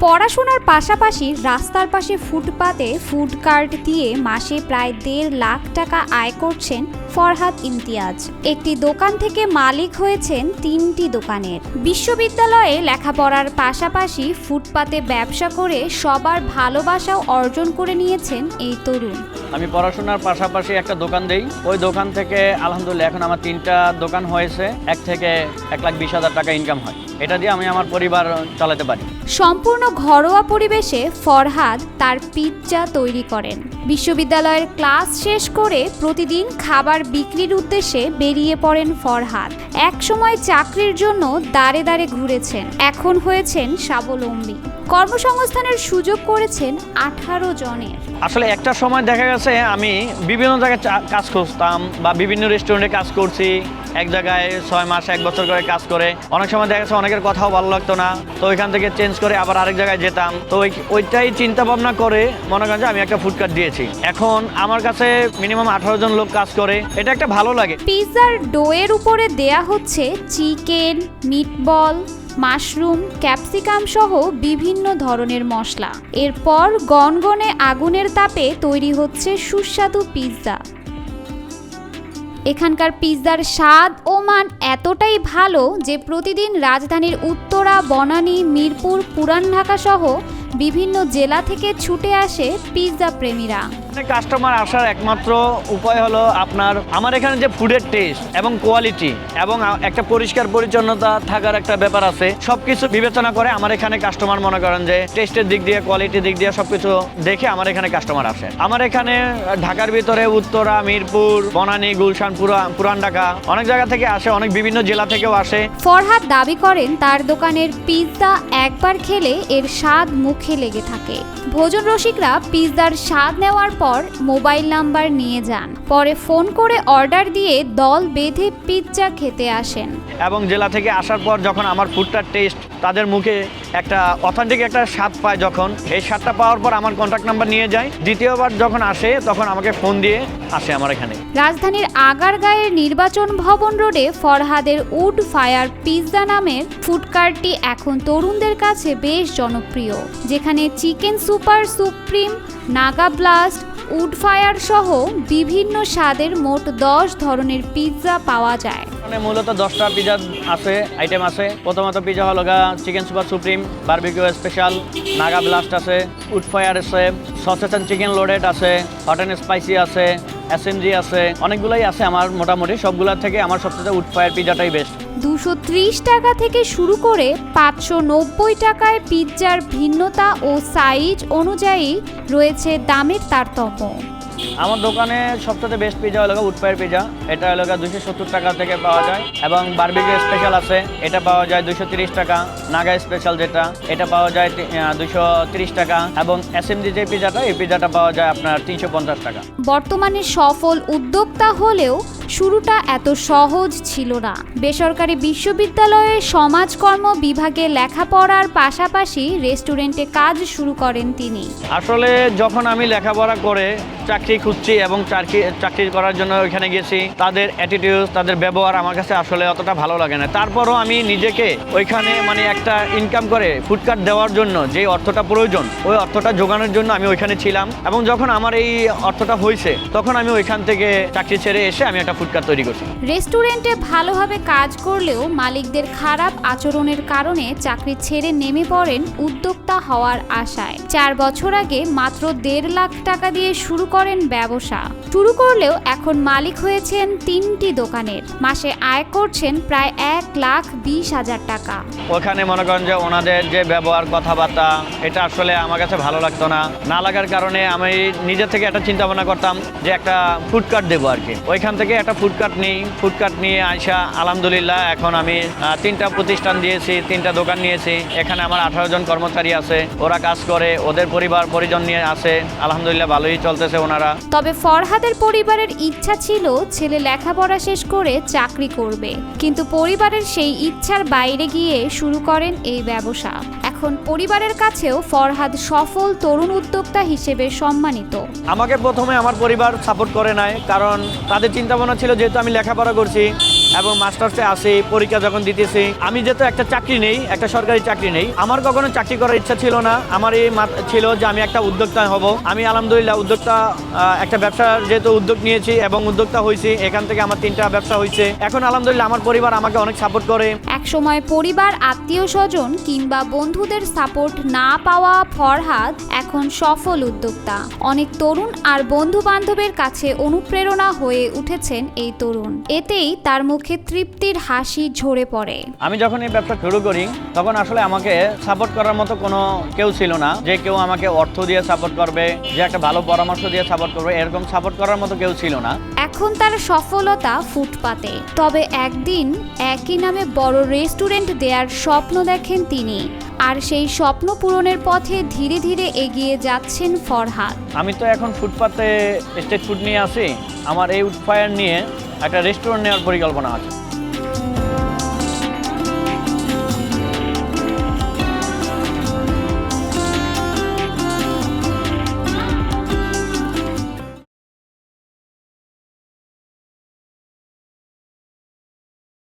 পড়াশোনার পাশাপাশি রাস্তার পাশে ফুটপাতে ফুড কার্ট দিয়ে মাসে প্রায় ১.৫ লাখ টাকা আয় করছেন ফরহাদ ইমতিয়াজ। একটি দোকান থেকে মালিক হয়েছেন ৩টি দোকানের। বিশ্ববিদ্যালয়ে লেখাপড়ার পাশাপাশি ফুটপাতে ব্যবসা করে সবার ভালোবাসাও অর্জন করে নিয়েছেন এই তরুণ। আমি পড়াশোনার পাশাপাশি একটা দোকান দেই। ওই দোকান থেকে আলহামদুলিল্লাহ এখন আমার ৩টা দোকান হয়েছে, ১ থেকে ১,২০,০০০ টাকা ইনকাম হয়। এটা দিয়ে আমি আমার পরিবার চালাতে পারি। সম্পূর্ণ ঘরোয়া পরিবেশে ফরহাদ তার পিৎজা তৈরি করেন। বিশ্ববিদ্যালয়ের ক্লাস শেষ করে প্রতিদিন খাবার বিক্রির উদ্দেশ্যে বেরিয়ে পড়েন ফরহাদ। একসময় চাকরির জন্য দাঁড়ে দাঁড়ে ঘুরেছেন, এখন হয়েছেন স্বাবলম্বী। কর্মসংস্থানের সুযোগ করেছেন 18 জনের। আসলে একটা সময় দেখা গেছে আমি বিভিন্ন জায়গায় কাজ খুঁজতাম বা বিভিন্ন রেস্টুরেন্টে কাজ করছি। এক জায়গায় 6 মাস 1 বছর করে কাজ করে অনেক সময় দেখা গেছে অনেকের কথাও ভালো লাগতো না, তো ওইখান থেকে চেঞ্জ করে আবার আরেক জায়গায় যেতাম। তো ওইটাই চিন্তা ভাবনা করে মনে করেন যে আমি একটা ফুড কার্ট দিয়েছি। এখন আমার কাছে মিনিমাম 18 জন লোক কাজ করে, এটা একটা ভালো লাগে। পিৎজার ডোয়ের উপরে দেয়া হচ্ছে চিকেন, মিটবল, মাশরুম, ক্যাপসিকাম সহ বিভিন্ন ধরনের মশলা। এরপর গনগনে আগুনের তাপে তৈরি হচ্ছে সুস্বাদু পিৎজা। এখানকার পিৎজার স্বাদ ও মান এতটাই ভালো যে প্রতিদিন রাজধানীর উত্তরা, বনানী, মিরপুর, পুরান ঢাকা সহ বিভিন্ন জেলা থেকে ছুটে আসে পিৎজা প্রেমীরা। কাস্টমার আসার একমাত্র উপায় হলো আমার এখানে যে ফুডের টেস্ট এবং কোয়ালিটি এবং একটা পরিষ্কার পরিচ্ছন্নতা থাকার একটা ব্যাপার আছে। সবকিছু বিবেচনা করে আমার এখানে কাস্টমার মনে করেন যে টেস্টের দিক দিয়ে, কোয়ালিটির দিক দিয়ে সবকিছু দেখে আমার এখানে কাস্টমার আসে। আমার এখানে ঢাকার ভিতরে উত্তরা, মিরপুর, বনানী, গুলশান, পুরান ঢাকা অনেক জায়গা থেকে আসে, অনেক বিভিন্ন জেলা থেকেও আসে। ফরহাদ দাবি করেন তার দোকানের পিৎজা একবার খেলে এর স্বাদ মুখে লেগে থাকে। ভোজন রসিকরা পিৎজার স্বাদ নেওয়ার পর মোবাইল নাম্বার নিয়ে যান, পরে ফোন করে অর্ডার দিয়ে দল বেঁধে পিৎজা খেতে আসেন। এবং জেলা থেকে আসার পর যখন আমার ফুডটার টেস্ট তাদের মুখে একটা অথেন্টিক একটা স্বাদ পায়, যখন এই স্বাদটা পাওয়ার পর আমার কন্ট্যাক্ট নাম্বার নিয়ে যায়। দ্বিতীয়বার যখন আসে তখন আমাকে ফোন দিয়ে আসে আমার এখানে। রাজধানীর আগারগাঁয়ের নির্বাচন ভবন রোডে ফরহাদের উড ফায়ার পিৎজা নামের ফুড কার্টটি এখন তরুণদের কাছে বেশ জনপ্রিয়, যেখানে chicken super supreme, Naga blast, wood fire সহ বিভিন্ন স্বাদের মোট 10 ধরনের পিৎজা পাওয়া যায়। মূলত 10টা পিৎজা আছে, আইটেম আছে। প্রথমত পিৎজা হলো chicken super supreme, barbecue special, Naga blast আছে, উড ফায়ার আছে, সসেজ এন্ড চিকেন লোডেড আছে, হট এন্ড স্পাইসি আছে, এসএমজি আছে, অনেকগুলাই আছে। আমার মোটামুটি সবগুলোর থেকে আমার সবচেয়ে উড ফায়ার পিৎজাটাই বেস্ট। 230 টাকা থেকে শুরু করে 590 টাকায় পিৎজার ভিন্নতা ও সাইজ অনুযায়ী রয়েছে দামের তারতম্য। আমার দোকানে সবচেয়ে বেস্ট পিৎজা হলো উড ফায়ার পিৎজা। এটা হলো 270 টাকা থেকে পাওয়া যায়। এবং বারবিকিউ স্পেশাল আছে, এটা পাওয়া যায় 230 টাকা। নাগা স্পেশাল যেটা, এটা পাওয়া যায় 230 টাকা। এবং এসএমজি যে পিৎজাটা, এই পিৎজাটা পাওয়া যায় আপনার 350 টাকা। বর্তমানে সফল উদ্যোক্তা হলেও শুরুটা এত সহজ ছিল না। বেসরকারি বিশ্ববিদ্যালয়ে সমাজকর্ম বিভাগে লেখাপড়ার পাশাপাশি রেস্টুরেন্টে কাজ শুরু করেন তিনি। আসলে যখন আমি লেখাপড়া করে চাকরি খুঁজছি এবং চাকরি করার জন্য ওইখানে গেছি, তাদের অ্যাটিটিউড, তাদের ব্যবহার আমার কাছে আসলে অতটা ভালো লাগে না। তারপরও আমি নিজেকে ওইখানে একটা ইনকাম করে ফুড কার্ট দেওয়ার জন্য যে অর্থটা প্রয়োজন, ওই অর্থটা জোগানোর জন্য আমি ওইখানে ছিলাম। এবং যখন আমার এই অর্থটা হয়েছে তখন আমি ওইখান থেকে চাকরি ছেড়ে এসে আমি একটা ফুড কার্ট তৈরি করছি। রেস্টুরেন্টে ভালোভাবে কাজ করলেও মালিকদের খারাপ আচরণের কারণে চাকরি ছেড়ে নেমে পড়েন উদ্যোক্তা হওয়ার আশায়। 4 বছর আগে মাত্র 1.5 লাখ টাকা দিয়ে শুরু করেন ব্যবসা। শুরু করলেও এখন মালিক হয়েছেন 3টি দোকানের। মাসে আয় করছেন প্রায় 1,20,000 টাকা। ওখানে মনে করেন যে ওনাদের যে ব্যবহার, কথাবার্তা, এটা আসলে আমার কাছে ভালো লাগতো না লাগার কারণে আমি নিজে থেকে একটা চিন্তা ভাবনা করতাম যে একটা ফুড কার্ট দেবো আর কি। ওইখান থেকে একটা ফুড কার্ট নিয়ে আইসা আলহামদুলিল্লাহ এখন আমি 3টা প্রতিষ্ঠান দিয়েছি, 3টা দোকান নিয়েছি। এখানে আমার 18 জন কর্মচারী আছে, ওরা কাজ করে, ওদের পরিজন নিয়ে আছে। আলহামদুলিল্লাহ ভালোই চলতেছে ওনারা। তবে ফরহাদের পরিবারের ইচ্ছা ছিল ছেলে লেখাপড়া শেষ করে চাকরি করবে, কিন্তু পরিবারের সেই ইচ্ছার বাইরে গিয়ে শুরু করেন এই ব্যবসা। এখন পরিবারের কাছেও ফরহাদ সফল তরুণ উদ্যোক্তা হিসেবে সম্মানিত। আমাকে প্রথমে আমার পরিবার সাপোর্ট করে নাই, কারণ তাদের চিন্তা ভাবনা ছিল যেহেতু আমি লেখাপড়া করছি এবং মাস্টার্সে আসি, পরীক্ষা যখন দিতেছি। আমি যেহেতু একটা চাকরি নেই, একটা সরকারি চাকরি নেই, আমার কখনো চাকরি করার ইচ্ছা ছিল না। আমার এই ছিল যে আমি একটা উদ্যোক্তা হব। আমি আলহামদুলিল্লাহ উদ্যোক্তা, একটা ব্যবসার যেহেতু উদ্যোগ নিয়েছি এবং উদ্যোক্তা হয়েছি, এখান থেকে আমার 3টা ব্যবসা হয়েছে। এখন আলহামদুলিল্লাহ আমার পরিবার আমাকে অনেক সাপোর্ট করে। একসময় পরিবার, আত্মীয় স্বজন কিংবা বন্ধুদের সাপোর্ট না পাওয়া ফরহাদ এখন সফল উদ্যোক্তা। অনেক তরুণ আর বন্ধু বান্ধবের কাছে অনুপ্রেরণা হয়ে উঠেছেন এই তরুণ। এতেই তার মুখে তৃপ্তির হাসি ঝরে পড়ে। আমি যখন এই ব্যবসা শুরু করি তখন আসলে আমাকে সাপোর্ট করার মতো কোনো কেউ ছিল না, যে কেউ আমাকে অর্থ দিয়ে সাপোর্ট করবে, যে একটা ভালো পরামর্শ দিয়ে সাপোর্ট করবে, এরকম সাপোর্ট করার মতো কেউ ছিল না। এখন তার সফলতা ফুটপাতে। তবে একদিন একই নামে বড় রেস্টুরেন্ট দেওয়ার স্বপ্ন দেখেন তিনি, আর সেই স্বপ্ন পূরণের পথে ধীরে ধীরে এগিয়ে যাচ্ছেন ফরহাদ। আমি তো এখন ফুটপাতে স্ট্রিট ফুড নিয়ে আসি। আমার এই উৎপায়ন নিয়ে একটা রেস্টুরেন্ট নেওয়ার পরিকল্পনা আছে।